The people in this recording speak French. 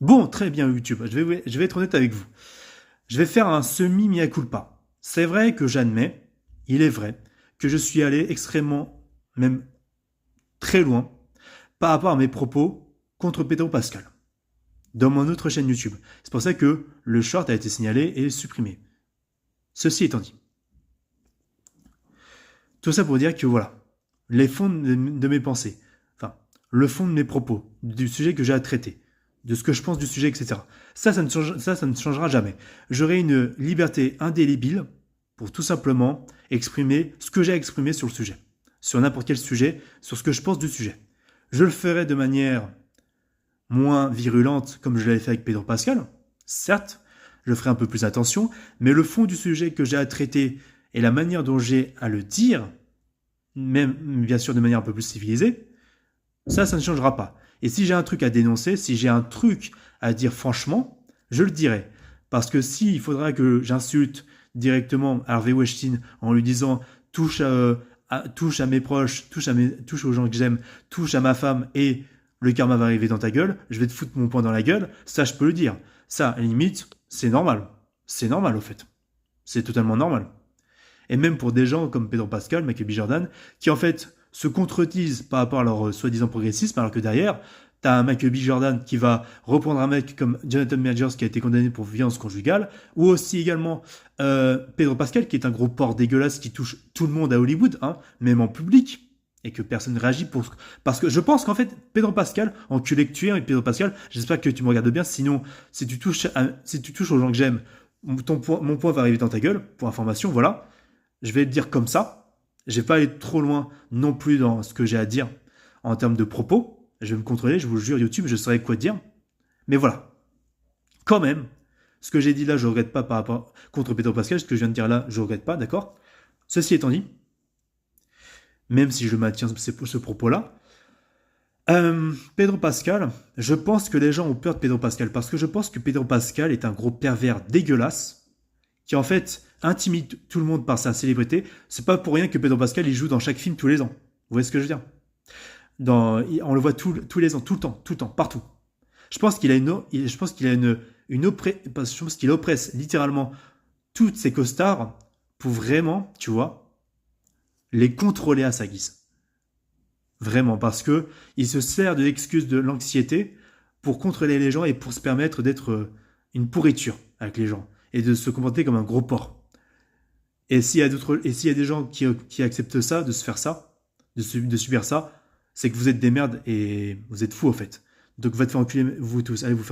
Bon, très bien YouTube, je vais être honnête avec vous. Je vais faire un semi-mea culpa. C'est vrai que j'admets, il est vrai, que je suis allé extrêmement, même très loin, par rapport à mes propos contre Pedro Pascal, dans mon autre chaîne YouTube. C'est pour ça que le short a été signalé et supprimé. Ceci étant dit. Tout ça pour dire que voilà, les fonds de mes pensées, enfin, le fond de mes propos, du sujet que j'ai à traiter, de ce que je pense du sujet, etc. Ça ne changera jamais. J'aurai une liberté indélébile pour tout simplement exprimer ce que j'ai à exprimer sur le sujet. Sur n'importe quel sujet, sur ce que je pense du sujet. Je le ferai de manière moins virulente comme je l'avais fait avec Pedro Pascal. Certes, je ferai un peu plus attention, mais le fond du sujet que j'ai à traiter et la manière dont j'ai à le dire, même bien sûr de manière un peu plus civilisée, ça ne changera pas. Et si j'ai un truc à dénoncer, si j'ai un truc à dire franchement, je le dirai. Parce que s'il faudra que j'insulte directement Harvey Weinstein en lui disant touche à mes proches, touche aux gens que j'aime, touche à ma femme et le karma va arriver dans ta gueule, je vais te foutre mon poing dans la gueule, ça je peux le dire. Ça, à la limite, c'est normal. C'est normal au fait. C'est totalement normal. Et même pour des gens comme Pedro Pascal, Michael B. Jordan, qui en fait se contredisent par rapport à leur soi-disant progressisme, alors que derrière, t'as un Michael B. Jordan qui va reprendre un mec comme Jonathan Majors qui a été condamné pour violence conjugale, ou aussi également Pedro Pascal qui est un gros porc dégueulasse qui touche tout le monde à Hollywood, hein, même en public, et que personne ne réagit pour... Parce que je pense qu'en fait, Pedro Pascal, enculé que tu es, Pedro Pascal, j'espère que tu me regardes bien, sinon, si tu touches aux gens que j'aime, mon point va arriver dans ta gueule, pour information, voilà. Je vais le dire comme ça. Je vais pas aller trop loin non plus dans ce que j'ai à dire en termes de propos. Je vais me contrôler, je vous le jure, YouTube, je saurai quoi dire. Mais voilà. Quand même, ce que j'ai dit là, je ne regrette pas par rapport contre Pedro Pascal. Ce que je viens de dire là, je ne regrette pas, d'accord? Ceci étant dit, même si je maintiens ce propos-là, Pedro Pascal, je pense que les gens ont peur de Pedro Pascal parce que je pense que Pedro Pascal est un gros pervers dégueulasse qui en fait intimide tout le monde par sa célébrité. C'est pas pour rien que Pedro Pascal il joue dans chaque film tous les ans. Vous voyez ce que je veux dire? On le voit tous les ans, tout le temps, partout. Je pense qu'il a je pense qu'il oppresse littéralement toutes ses costards pour vraiment, tu vois, les contrôler à sa guise. Vraiment, parce que il se sert de l'excuse de l'anxiété pour contrôler les gens et pour se permettre d'être une pourriture avec les gens et de se comporter comme un gros porc. Et s'il y a des gens qui acceptent ça, de se faire ça, de subir ça, c'est que vous êtes des merdes et vous êtes fous, en fait. Donc, va te faire enculer, vous tous. Allez vous faire